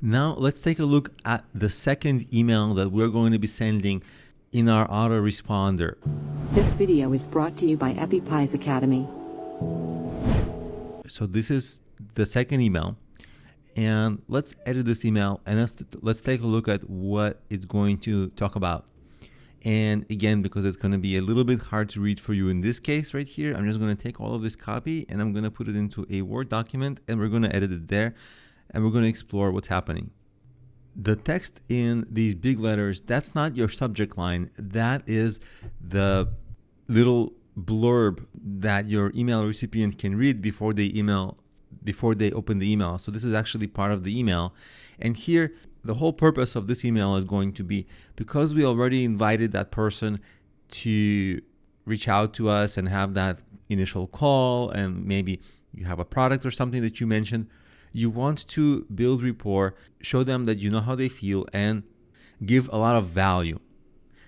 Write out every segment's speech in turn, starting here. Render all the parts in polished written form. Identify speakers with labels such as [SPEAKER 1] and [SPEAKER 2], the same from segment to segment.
[SPEAKER 1] Now let's take a look at the second email that we're going to be sending in our autoresponder.
[SPEAKER 2] This video is brought to you by EpiPies Academy.
[SPEAKER 1] So this is the second email, and let's edit this email and let's take a look at what it's going to talk about. And again, because it's going to be a little bit hard to read for you in this case right here, I'm just going to take all of this copy and I'm going to put it into a Word document, and we're going to edit it there, and we're going to explore what's happening. The text in these big letters, that's not your subject line. That is the little blurb that your email recipient can read before they open the email. So this is actually part of the email. And here, the whole purpose of this email is going to be, because we already invited that person to reach out to us and have that initial call, and maybe you have a product or something that you mentioned, you want to build rapport, show them that you know how they feel, and give a lot of value.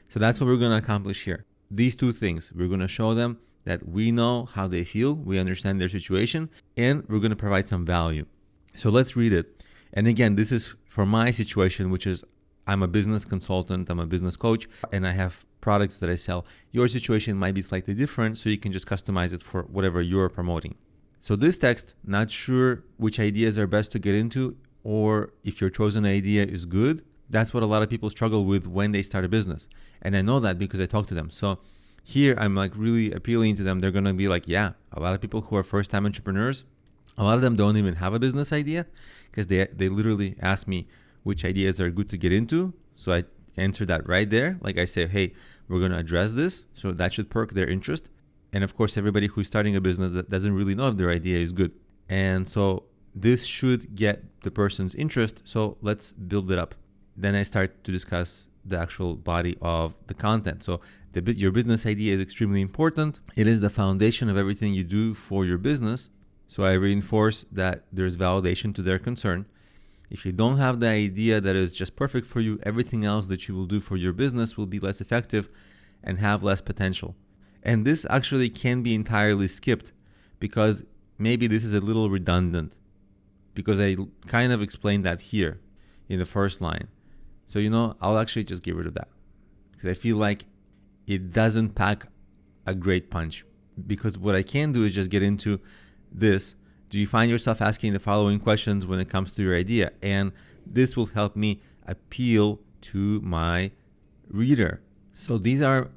[SPEAKER 1] So that's what we're going to accomplish here. These two things, we're going to show them that we know how they feel, we understand their situation, and we're going to provide some value. So let's read it. And again, this is for my situation, which is I'm a business consultant, I'm a business coach, and I have products that I sell. Your situation might be slightly different, so you can just customize it for whatever you're promoting. So this text, not sure which ideas are best to get into, or if your chosen idea is good. That's what a lot of people struggle with when they start a business. And I know that because I talk to them. So here I'm like really appealing to them. They're going to be like, yeah, a lot of people who are first-time entrepreneurs, a lot of them don't even have a business idea, because they literally ask me which ideas are good to get into. So I answer that right there. Like I say, hey, we're going to address this. So that should perk their interest. And of course, everybody who's starting a business that doesn't really know if their idea is good. And so this should get the person's interest. So let's build it up. Then I start to discuss the actual body of the content. So your business idea is extremely important. It is the foundation of everything you do for your business. So I reinforce that there's validation to their concern. If you don't have the idea that is just perfect for you, everything else that you will do for your business will be less effective and have less potential. And this actually can be entirely skipped, because maybe this is a little redundant, because I kind of explained that here in the first line. So, I'll actually just get rid of that, because I feel like it doesn't pack a great punch. Because what I can do is just get into this. Do you find yourself asking the following questions when it comes to your idea? And this will help me appeal to my reader. So these are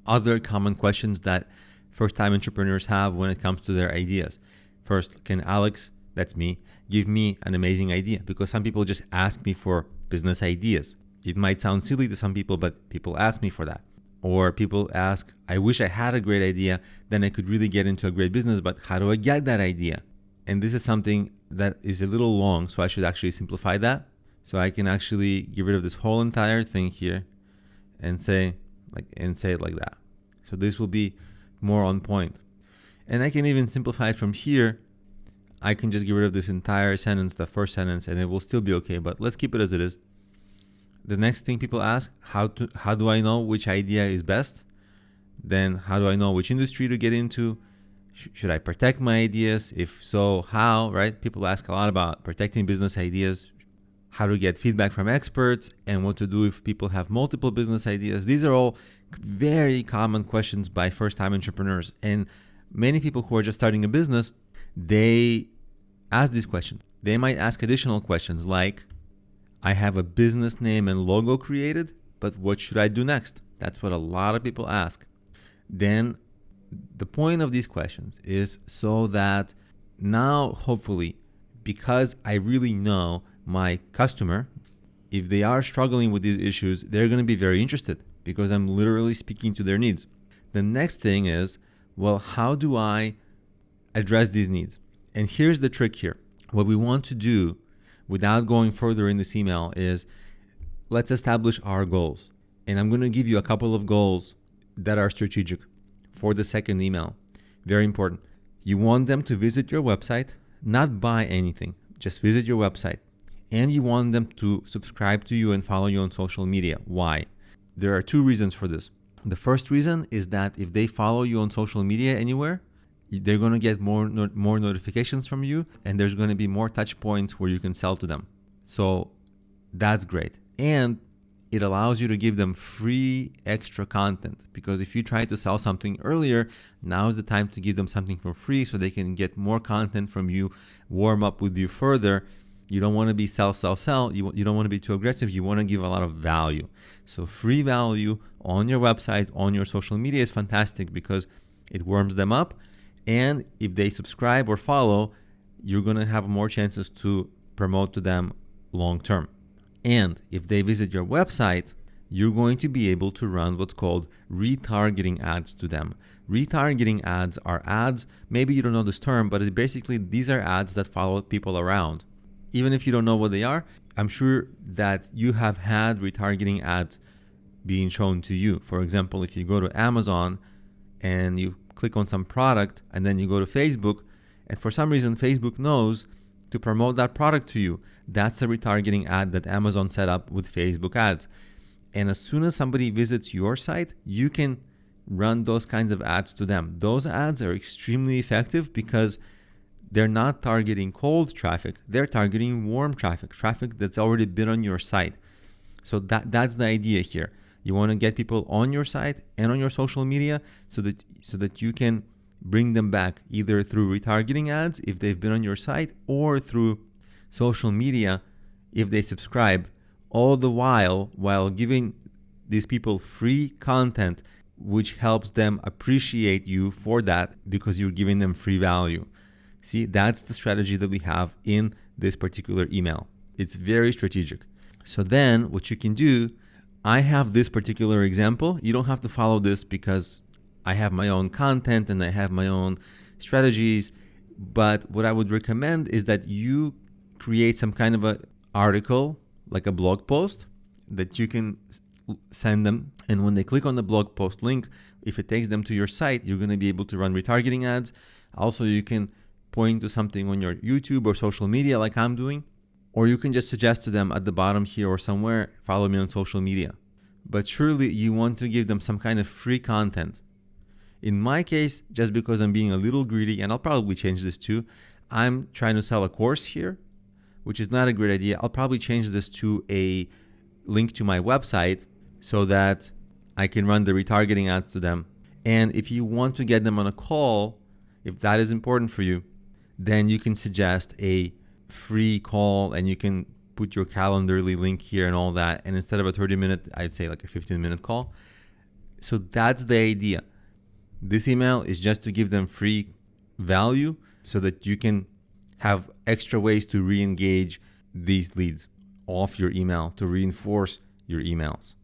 [SPEAKER 1] other common questions that first-time entrepreneurs have when it comes to their ideas. First, can Alex, that's me, give me an amazing idea? Because some people just ask me for business ideas. It might sound silly to some people, but people ask me for that. Or people ask, I wish I had a great idea, then I could really get into a great business, but how do I get that idea? And this is something that is a little long, so I should actually simplify that. So I can actually get rid of this whole entire thing here and say it like that. So this will be more on point. And I can even simplify it from here. I can just get rid of this entire sentence, the first sentence, and it will still be okay, but let's keep it as it is. The next thing people ask, how do I know which idea is best? Then how do I know which industry to get into? Should I protect my ideas? If so, how, right? People ask a lot about protecting business ideas, how to get feedback from experts, and what to do if people have multiple business ideas. These are all very common questions by first-time entrepreneurs. And many people who are just starting a business, they ask these questions. They might ask additional questions like, I have a business name and logo created, but what should I do next? That's what a lot of people ask. Then the point of these questions is so that now, hopefully, because I really know my customer, if they are struggling with these issues, they're going to be very interested because I'm literally speaking to their needs. The next thing is, well, how do I address these needs? And here's the trick here. What we want to do without going further in this email is, let's establish our goals. And I'm going to give you a couple of goals that are strategic for the second email. Very important. You want them to visit your website, not buy anything, just visit your website. And you want them to subscribe to you and follow you on social media. Why? There are two reasons for this. The first reason is that if they follow you on social media anywhere, they're going to get more notifications from you, and there's going to be more touch points where you can sell to them. So that's great. And it allows you to give them free extra content, because if you try to sell something earlier, now is the time to give them something for free so they can get more content from you, warm up with you further. You don't want to be sell. You don't want to be too aggressive. You want to give a lot of value. So free value on your website, on your social media is fantastic because it warms them up. And if they subscribe or follow, you're going to have more chances to promote to them long term. And if they visit your website, you're going to be able to run what's called retargeting ads to them. Retargeting ads are ads, maybe you don't know this term, but it's basically these are ads that follow people around. Even if you don't know what they are, I'm sure that you have had retargeting ads being shown to you. For example, if you go to Amazon and you click on some product and then you go to Facebook, and for some reason Facebook knows to promote that product to you, that's a retargeting ad that Amazon set up with Facebook ads. And as soon as somebody visits your site, you can run those kinds of ads to them. Those ads are extremely effective because they're not targeting cold traffic, they're targeting warm traffic that's already been on your site. So that's the idea here. You want to get people on your site and on your social media so that you can bring them back either through retargeting ads if they've been on your site, or through social media if they subscribe, all the while giving these people free content, which helps them appreciate you for that because you're giving them free value. See, that's the strategy that we have in this particular email. It's very strategic. So then what you can do, I have this particular example. You don't have to follow this because I have my own content and I have my own strategies. But what I would recommend is that you create some kind of an article, like a blog post, that you can send them. And when they click on the blog post link, if it takes them to your site, you're going to be able to run retargeting ads. Also, you can point to something on your YouTube or social media like I'm doing, or you can just suggest to them at the bottom here or somewhere, follow me on social media. But surely you want to give them some kind of free content. In my case, just because I'm being a little greedy, and I'll probably change this too, I'm trying to sell a course here, which is not a great idea. I'll probably change this to a link to my website so that I can run the retargeting ads to them. And if you want to get them on a call, if that is important for you, then you can suggest a free call and you can put your Calendly link here and all that. And instead of a 30-minute, I'd say like a 15-minute call. So that's the idea. This email is just to give them free value so that you can have extra ways to re-engage these leads off your email to reinforce your emails.